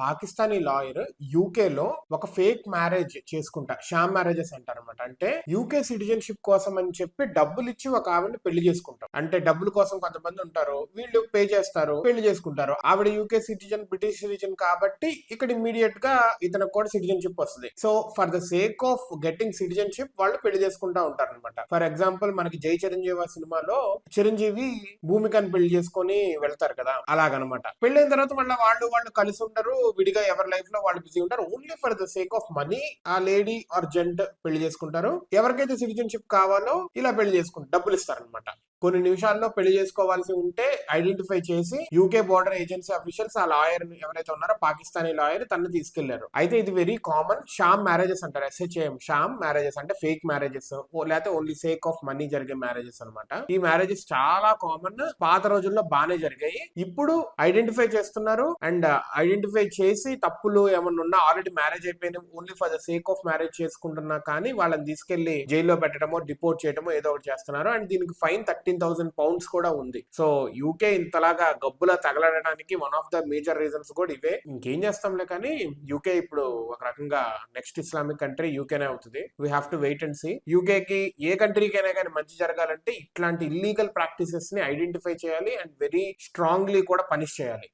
Pakistani lawyer UK లో ఒక fake marriage చేసుకుంటా, షామ్ మ్యారేజెస్ అంటారు అనమాట. అంటే యూకే సిటిజన్షిప్ కోసం అని చెప్పి డబ్బులు ఇచ్చి ఒక ఆవిడని పెళ్లి చేసుకుంటారు. అంటే డబ్బుల కోసం కొంతమంది ఉంటారు, వీళ్ళు పే చేస్తారు, పెళ్లి చేసుకుంటారు. ఆవిడ యూకే సిటిజన్, బ్రిటిష్ సిటిజన్ కాబట్టి ఇక్కడ ఇమీడియట్ గా ఇతనికి కూడా సిటిజన్షిప్ వస్తుంది. So for the sake of getting citizenship వాళ్ళు పెళ్లి చేసుకుంటా ఉంటారు అనమాట. ఫర్ ఎగ్జాంపుల్ మనకి జై చిరంజీవి సినిమాలో చిరంజీవి భూమికని పెళ్లి చేసుకొని వెళ్తారు కదా, అలాగనమాట. పెళ్ళైన తర్వాత మళ్ళీ వాళ్ళు కలిసి ఉంటారు, విడిగా ఎవరి లైఫ్ లో వాళ్ళు బిజీ ఉంటారు. Only for the sake of money ఆ లేడీ ఆర్ జెంట్ పెళ్లి చేసుకుంటారు. ఎవరికైతే సిటిజన్షిప్ కావాలో ఇలా పెళ్లి చేసుకుంటారు, డబ్బులు ఇస్తారనమాట. కొన్ని నిమిషాల్లో పెళ్లి చేసుకోవాల్సి ఉంటే ఐడెంటిఫై చేసి యూకే బోర్డర్ ఏజెన్సీ అఫీషియల్స్ ఆ లాయర్ ఎవరైతే ఉన్నారో పాకిస్తానీ లాయర్ తనని తీసుకెళ్లారు. అయితే ఇది వెరీ కామన్ షామ్ మ్యారేజెస్ అంటారు, SHAM, షామ్ మ్యారేజెస్ అంటే ఫేక్ మ్యారేజెస్ లేకపోతే ఓన్లీ సేక్ ఆఫ్ మనీ జరిగే మ్యారేజెస్ అనమాట. ఈ మ్యారేజెస్ చాలా కామన్, పాత రోజుల్లో బాగానే జరిగాయి. ఇప్పుడు ఐడెంటిఫై చేస్తున్నారు అండ్ ఐడెంటిఫై చేసి తప్పులు ఏమన్నా ఉన్నా, ఆల్రెడీ మ్యారేజ్ అయిపోయిన only for the sake of marriage చేసుకుంటున్నా కానీ వాళ్ళని తీసుకెళ్లి జైల్లో పెట్టడమో డిపోర్ట్ చేయడమో ఏదో ఒకటి చేస్తున్నారు. అండ్ దీనికి ఫైన్ £13,000 కూడా ఉంది. సో యూకే ఇంతలాగా గబ్బులా తగలడానికి one of the major reasons కూడా ఇవే. ఇంకేం చేస్తాంలే కానీ యూకే ఇప్పుడు ఒక రకంగా నెక్స్ట్ ఇస్లామిక్ కంట్రీ యూకేనే అవుతుంది. We have to wait and see. యూకేకి ఏ కంట్రీకైనా కానీ మంచి జరగాలంటే ఇట్లాంటి ఇల్లీగల్ ప్రాక్టీసెస్ ని ఐడెంటిఫై చేయాలి అండ్ వెరీ స్ట్రాంగ్లీ కూడా పనిష్ చేయాలి.